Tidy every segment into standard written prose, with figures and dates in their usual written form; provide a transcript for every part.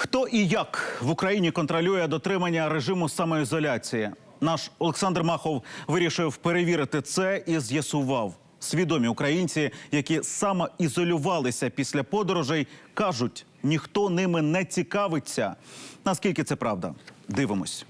Хто і як в Україні контролює дотримання режиму самоізоляції? Наш Олександр Махов вирішив перевірити це і з'ясував. Свідомі українці, які самоізолювалися після подорожей, кажуть, ніхто ними не цікавиться. Наскільки це правда? Дивимось.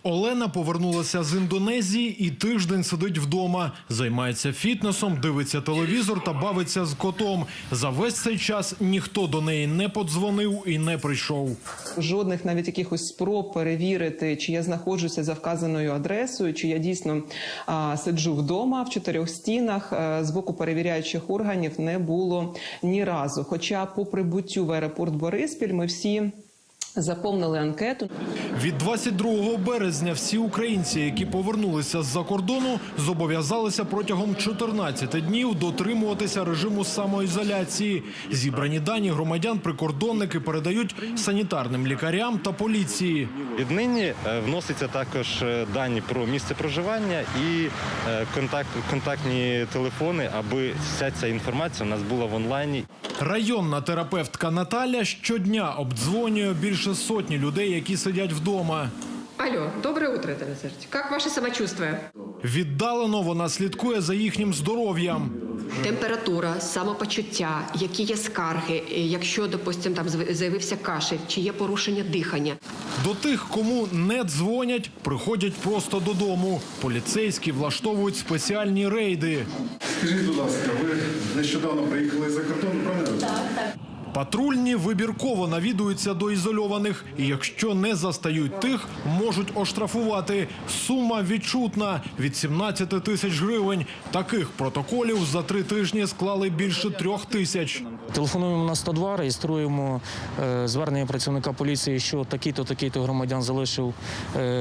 Олена повернулася з Індонезії і тиждень сидить вдома. Займається фітнесом, дивиться телевізор та бавиться з котом. За весь цей час ніхто до неї не подзвонив і не прийшов. Жодних навіть якихось спроб перевірити, чи я знаходжуся за вказаною адресою, чи я дійсно сиджу вдома в 4 стінах, з боку перевіряючих органів не було ні разу. Хоча по прибуттю в аеропорт Бориспіль ми всі заповнили анкету. Від 22 березня всі українці, які повернулися з-за кордону, зобов'язалися протягом 14 днів дотримуватися режиму самоізоляції. Зібрані дані громадян прикордонники передають санітарним лікарям та поліції. Віднині вносяться також дані про місце проживання і контактні телефони, аби вся ця інформація у нас була в онлайні. Районна терапевтка Наталя щодня обдзвонює більше сотні людей, які сидять вдома. Алло, доброе утро, здравствуйте. Как ваше самочувствие? Віддалено вона слідкує за їхнім здоров'ям. Температура, самопочуття, які є скарги, якщо, допустим, там з'явився кашель, чи є порушення дихання. До тих, кому не дзвонять, приходять просто додому. Поліцейські влаштовують спеціальні рейди. Скажіть, будь ласка, ви нещодавно приїхали за кордон, правильно? Так. Патрульні вибірково навідуються до ізольованих. І якщо не застають тих, можуть оштрафувати. Сума відчутна – від 17 тисяч гривень. Таких протоколів за 3 тижні склали більше 3 тисяч. Телефонуємо на 102, реєструємо звернення працівника поліції, що такий-то громадян залишив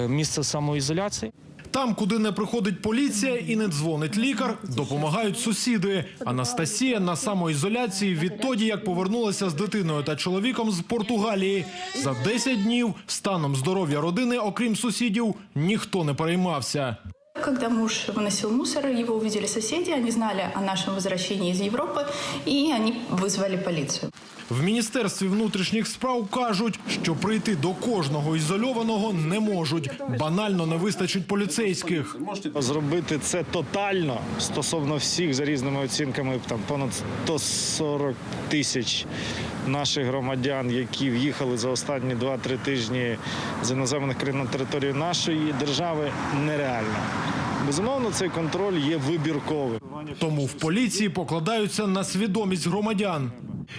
місце самоізоляції. Там, куди не приходить поліція і не дзвонить лікар, допомагають сусіди. Анастасія на самоізоляції відтоді, як повернулася з дитиною та чоловіком з Португалії. За 10 днів станом здоров'я родини, окрім сусідів, ніхто не переймався. Когда муж выносил мусор, его увидели соседи, они знали о нашем возвращении из Европы, и они вызвали полицию. В Міністерстві внутрішніх справ кажуть, що прийти до кожного ізольованого не можуть. Банально не вистачить поліцейських. Зробити це тотально стосовно всіх, за різними оцінками, там понад 140 тисяч наших громадян, які в'їхали за останні 2-3 тижні з іноземних країн на територію нашої держави, нереально. Безумовно, цей контроль є вибірковим. Тому в поліції покладаються на свідомість громадян.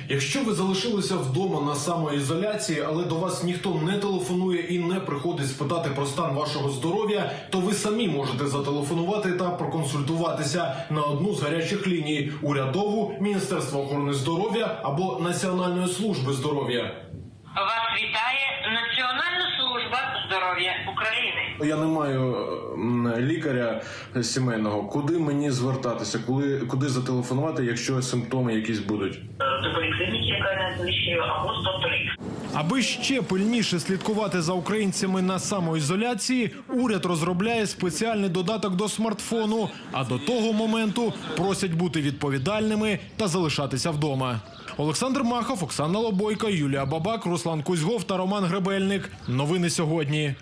Якщо ви залишилися вдома на самоізоляції, але до вас ніхто не телефонує і не приходить спитати про стан вашого здоров'я, то ви самі можете зателефонувати та проконсультуватися на одну з гарячих ліній – урядову, Міністерство охорони здоров'я або Національної служби здоров'я. Вас вітає Національна служба здоров'я України. Я не маю лікаря сімейного. Куди мені звертатися? Куди зателефонувати, якщо симптоми якісь будуть? До поліклініки, яка найближча, або 103. Аби ще пильніше слідкувати за українцями на самоізоляції, уряд розробляє спеціальний додаток до смартфону, а до того моменту просять бути відповідальними та залишатися вдома. Олександр Махов, Оксана Лобойко, Юлія Бабак, Руслан Кузьгов та Роман Гребельник. Новини сьогодні.